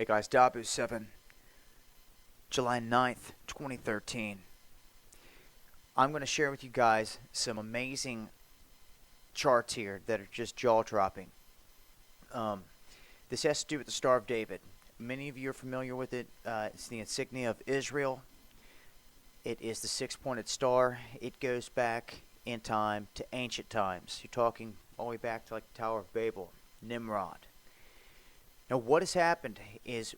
Hey guys, Dabu 7, July 9th, 2013. I'm going to share with you guys some amazing charts here that are just jaw-dropping. This has to do with the Star of David. Many of you are familiar with it. It's the insignia of Israel. It is the six-pointed star. It goes back in time to ancient times. You're talking all the way back to like the Tower of Babel, Nimrod. Now what has happened is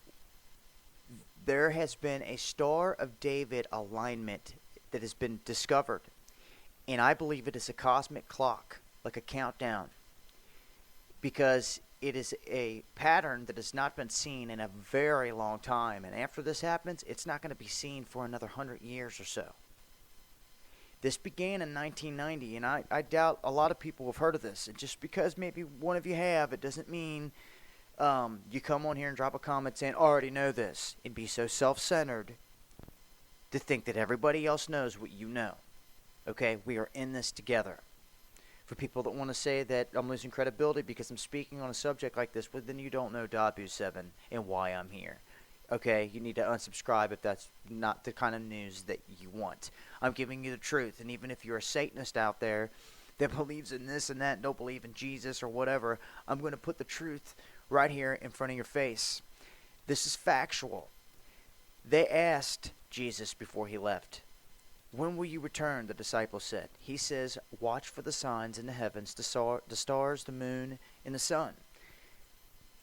there has been a Star of David alignment that has been discovered. And I believe it is a cosmic clock, like a countdown. Because it is a pattern that has not been seen in a very long time. And after this happens, it's not going to be seen for another 100 years or so. This began in 1990, and I doubt a lot of people have heard of this. And just because maybe one of you have, it doesn't mean you come on here and drop a comment saying, I already know this, and be so self-centered to think that everybody else knows what you know. Okay, we are in this together. For people that want to say that I'm losing credibility because I'm speaking on a subject like this, well, then you don't know Dabu7 and why I'm here. Okay, you need to unsubscribe if that's not the kind of news that you want. I'm giving you the truth, and even if you're a Satanist out there that believes in this and that, don't believe in Jesus or whatever, I'm going to put the truth right here in front of your face. This is factual. They asked Jesus before he left, when will you return? The disciples said. He says, watch for the signs in the heavens, the stars, the moon, and the sun.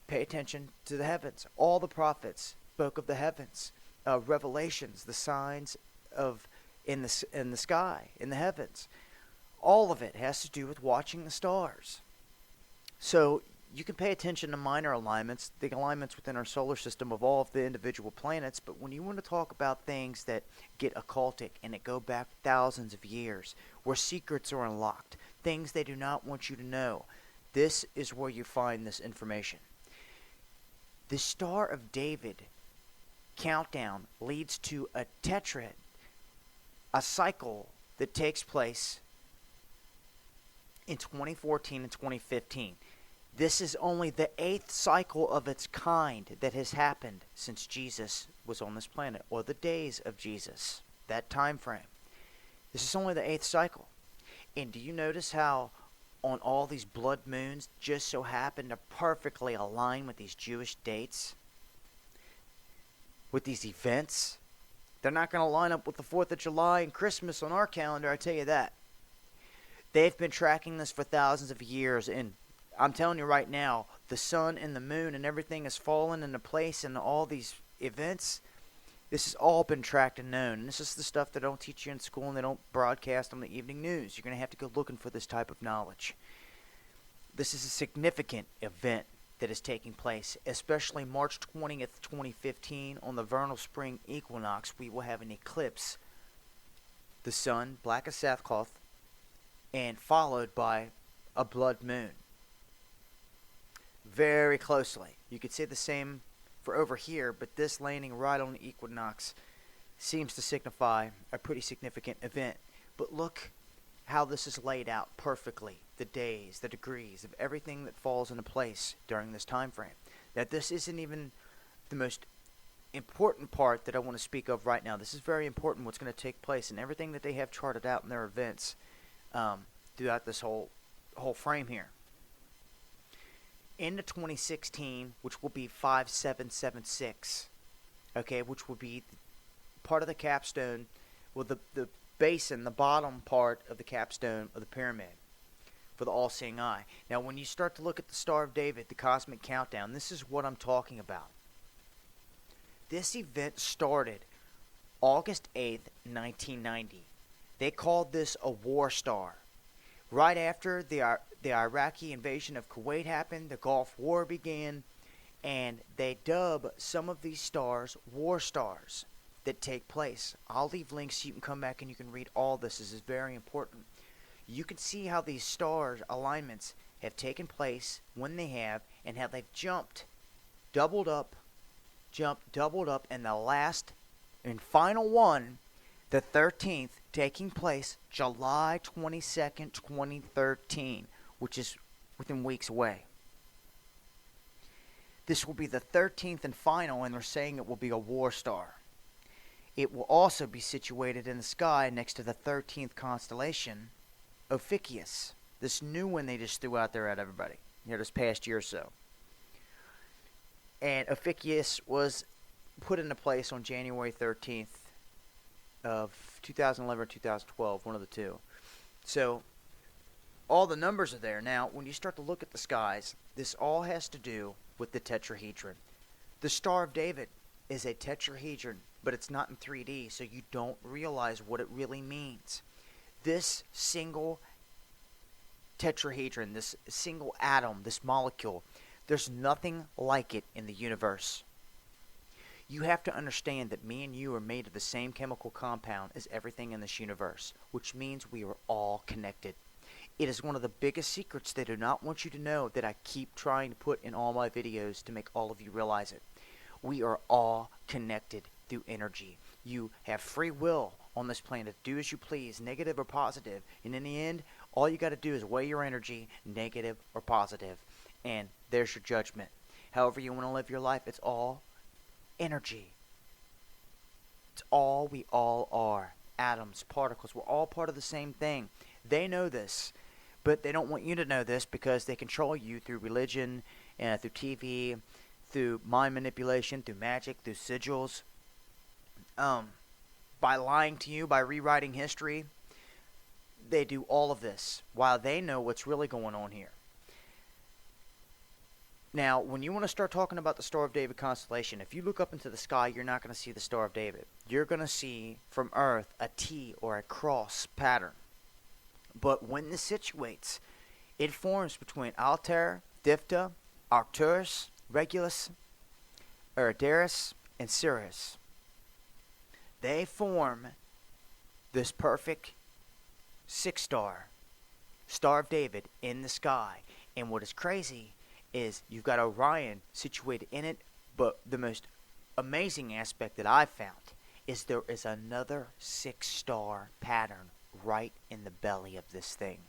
Pay attention to the heavens. All the prophets spoke of the heavens. Revelations, the signs of in the sky, in the heavens. All of it has to do with watching the stars. So you can pay attention to minor alignments, the alignments within our solar system of all of the individual planets, but when you want to talk about things that get occultic and that go back thousands of years, where secrets are unlocked, things they do not want you to know, this is where you find this information. The Star of David countdown leads to a tetrad, a cycle that takes place in 2014 and 2015. This is only the 8th cycle of its kind that has happened since Jesus was on this planet, or the days of Jesus, that time frame. This is only the 8th cycle. And do you notice how on all these blood moons just so happen to perfectly align with these Jewish dates? With these events? They're not going to line up with the 4th of July and Christmas on our calendar, I tell you that. They've been tracking this for thousands of years, and I'm telling you right now, the sun and the moon and everything has fallen into place in all these events. This has all been tracked and known. And this is the stuff they don't teach you in school and they don't broadcast on the evening news. You're going to have to go looking for this type of knowledge. This is a significant event that is taking place, especially March 20th, 2015, on the vernal spring equinox. We will have an eclipse. The sun, black as sackcloth, and followed by a blood moon. Very closely. You could say the same for over here, but this landing right on the equinox seems to signify a pretty significant event. But look how this is laid out perfectly. The days, the degrees of everything that falls into place during this time frame. That this isn't even the most important part that I want to speak of right now. This is very important what's going to take place and everything that they have charted out in their events throughout this whole frame here. Into 2016, which will be 5776, okay, which will be part of the capstone, well, the basin, the bottom part of the capstone of the pyramid for the all-seeing eye. Now, when you start to look at the Star of David, the cosmic countdown, this is what I'm talking about. This event started August 8th, 1990. They called this a war star. Right after the Iraqi invasion of Kuwait happened, the Gulf War began, and they dub some of these stars war stars that take place. I'll leave links so you can come back and you can read all this. This is very important. You can see how these stars alignments have taken place when they have, and how they've doubled up, and the last and final one, the 13th, taking place July 22nd, 2013, which is within weeks away. This will be the 13th and final, and they're saying it will be a war star. It will also be situated in the sky next to the 13th constellation, Ophiuchus, this new one they just threw out there at everybody here this past year or so. And Ophiuchus was put into place on January 13th of 2011 or 2012, one of the two. So all the numbers are there. Now, when you start to look at the skies, this all has to do with the tetrahedron. The Star of David is a tetrahedron, but it's not in 3D, so you don't realize what it really means. This single tetrahedron, this single atom, this molecule, there's nothing like it in the universe. You have to understand that me and you are made of the same chemical compound as everything in this universe, which means we are all connected. It is one of the biggest secrets they do not want you to know that I keep trying to put in all my videos to make all of you realize it. We are all connected through energy. You have free will on this planet. Do as you please, negative or positive. And in the end, all you got to do is weigh your energy, negative or positive. And there's your judgment. However you want to live your life, it's all energy. It's all we all are. Atoms, particles, we're all part of the same thing. They know this, but they don't want you to know this because they control you through religion, through TV, through mind manipulation, through magic, through sigils, by lying to you, by rewriting history. They do all of this while they know what's really going on here. Now, when you want to start talking about the Star of David constellation, if you look up into the sky, you're not going to see the Star of David. You're going to see from Earth a T or a cross pattern. But when this situates, it forms between Altair, Dipta, Arcturus, Regulus, Eridaris, and Sirius. They form this perfect six-star, Star of David, in the sky. And what is crazy is you've got Orion situated in it, but the most amazing aspect that I've found is there is another six-star pattern right in the belly of this thing.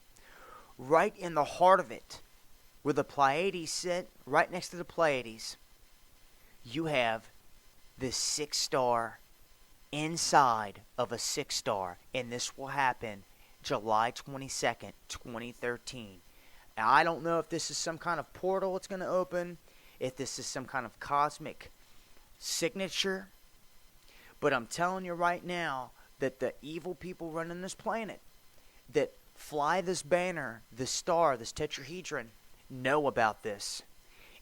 Right in the heart of it, where the Pleiades sit, right next to the Pleiades, you have this six-star inside of a six-star, and this will happen July 22nd, 2013. Now, I don't know if this is some kind of portal it's going to open, if this is some kind of cosmic signature, but I'm telling you right now that the evil people running this planet that fly this banner, this star, this tetrahedron, know about this.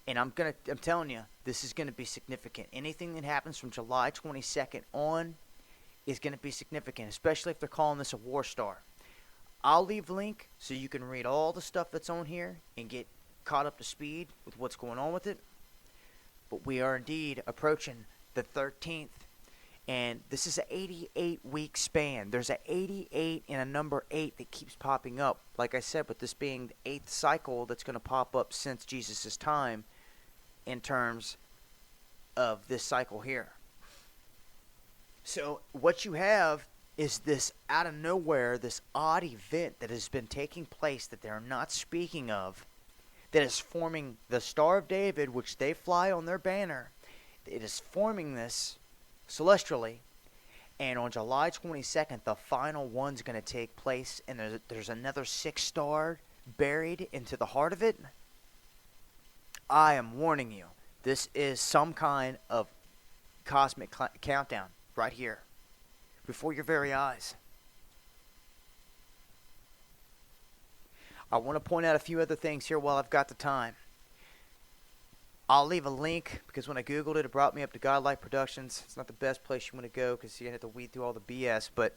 And I'm telling you, this is going to be significant. Anything that happens from July 22nd on is going to be significant, especially if they're calling this a war star. I'll leave a link so you can read all the stuff that's on here and get caught up to speed with what's going on with it. But we are indeed approaching the 13th. And this is an 88-week span. There's an 88 and a number 8 that keeps popping up. Like I said, with this being the 8th cycle that's going to pop up since Jesus' time in terms of this cycle here. So what you have is this out of nowhere, this odd event that has been taking place that they're not speaking of, that is forming the Star of David, which they fly on their banner. It is forming this celestially, and on July 22nd, the final one's going to take place, and there's another six-star buried into the heart of it. I am warning you, this is some kind of cosmic countdown right here, before your very eyes. I want to point out a few other things here while I've got the time. I'll leave a link because when I Googled it, it brought me up to Godlike Productions. It's not the best place you want to go because you have to weed through all the BS, but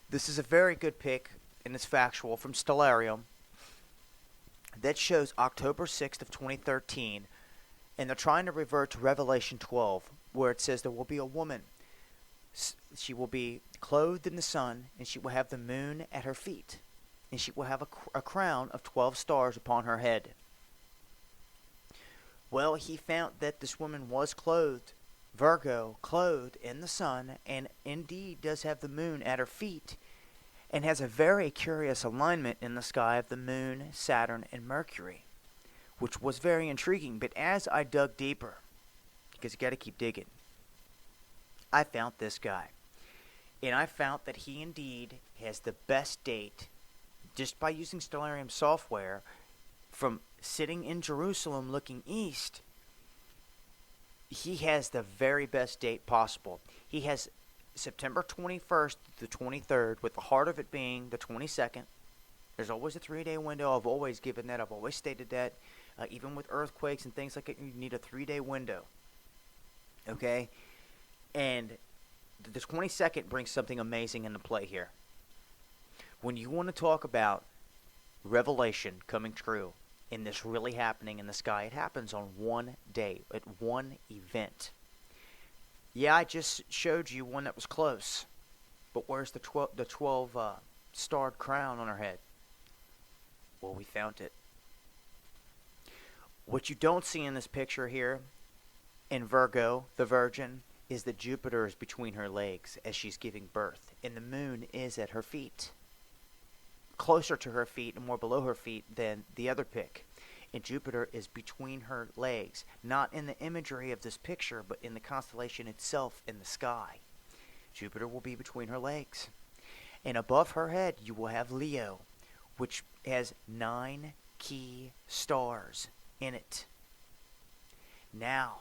this is a very good pick, and it's factual, from Stellarium that shows October 6th of 2013, and they're trying to revert to Revelation 12, where it says there will be a woman. She will be clothed in the sun, and she will have the moon at her feet, and she will have a crown of 12 stars upon her head. Well, he found that this woman was clothed, Virgo, clothed in the sun, and indeed does have the moon at her feet, and has a very curious alignment in the sky of the moon, Saturn, and Mercury, which was very intriguing. But as I dug deeper, because you got to keep digging. I found this guy. And I found that he indeed has the best date just by using Stellarium software from sitting in Jerusalem looking east. He has the very best date possible. He has September 21st to the 23rd, with the heart of it being the 22nd. There's always a 3-day window. I've always given that. I've always stated that. Even with earthquakes and things like that, you need a 3-day window. Okay? And the 22nd brings something amazing into play here. When you want to talk about revelation coming true, and this really happening in the sky, it happens on one day, at one event. Yeah, I just showed you one that was close. But where's the 12 starred crown on her head? Well, we found it. What you don't see in this picture here, in Virgo, the Virgin, is that Jupiter is between her legs as she's giving birth, and the moon is at her feet. Closer to her feet and more below her feet than the other pic. And Jupiter is between her legs, not in the imagery of this picture, but in the constellation itself in the sky. Jupiter will be between her legs. And above her head, you will have Leo, which has 9 key stars in it. Now,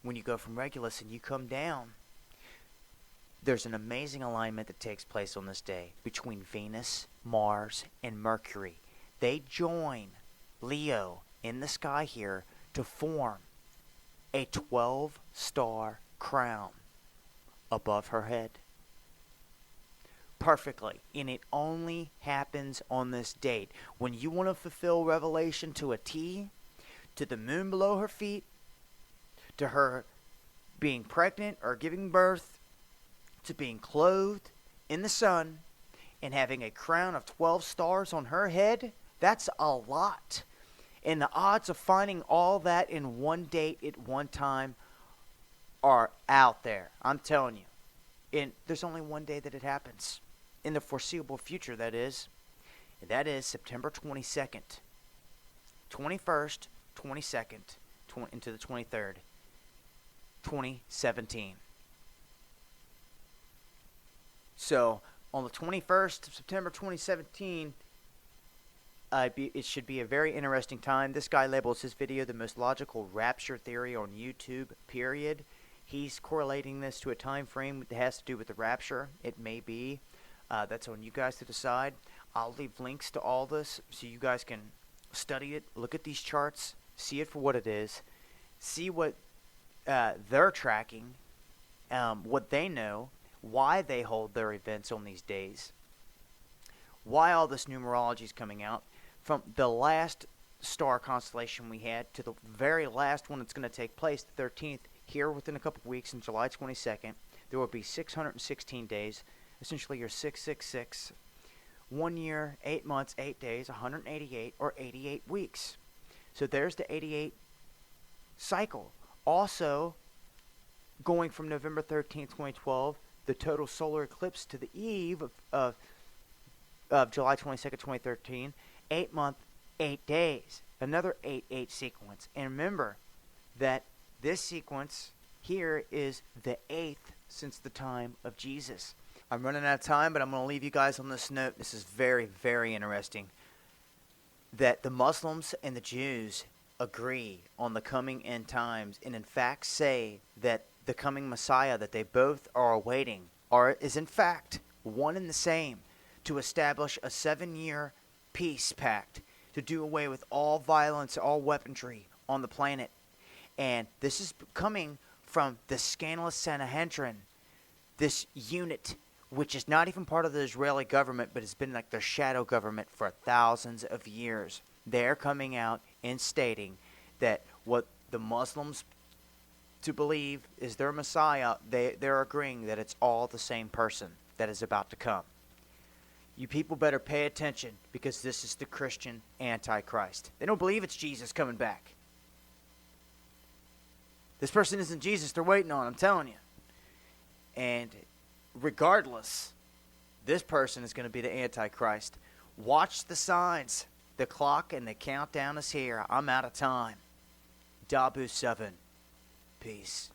when you go from Regulus and you come down, there's an amazing alignment that takes place on this day between Venus, Mars, and Mercury. They join Leo in the sky here to form a 12-star crown above her head. Perfectly. And it only happens on this date. When you want to fulfill Revelation to a T, to the moon below her feet, to her being pregnant or giving birth, to being clothed in the sun, and having a crown of 12 stars on her head, that's a lot. And the odds of finding all that in one date at one time are out there. I'm telling you. And there's only one day that it happens. In the foreseeable future, that is. And that is September 22nd. 21st, 22nd, into the 23rd. 2017. So, on the 21st of September 2017, it should be a very interesting time. This guy labels his video the most logical rapture theory on YouTube, period. He's correlating this to a time frame that has to do with the rapture. It may be. That's on you guys to decide. I'll leave links to all this so you guys can study it, look at these charts, see it for what it is, see what they're tracking, what they know, why they hold their events on these days, why all this numerology is coming out. From the last star constellation we had to the very last one that's going to take place, the 13th, here within a couple of weeks on July 22nd, there will be 616 days, essentially your 666, 1 year, 8 months, 8 days, 188 or 88 weeks. So there's the 88 cycle. Also, going from November 13th, 2012, the total solar eclipse to the eve of July 22nd, 2013, 8 month, 8 days. Another 8-8 sequence. And remember that this sequence here is the 8th since the time of Jesus. I'm running out of time, but I'm going to leave you guys on this note. This is very, very interesting. That the Muslims and the Jews agree on the coming end times, and in fact say that the coming Messiah that they both are awaiting is in fact one and the same, to establish a 7-year peace pact, to do away with all violence, all weaponry on the planet. And this is coming from the scandalous Sanhedrin, this unit which is not even part of the Israeli government, but has been like their shadow government for thousands of years. They're coming out and stating that what the Muslims to believe is their Messiah, they're agreeing that it's all the same person that is about to come. You people better pay attention, because this is the Christian Antichrist. They don't believe it's Jesus coming back. This person isn't Jesus they're waiting on, I'm telling you. And regardless, this person is going to be the Antichrist. Watch the signs. The clock and the countdown is here. I'm out of time. Dabu 7. Peace.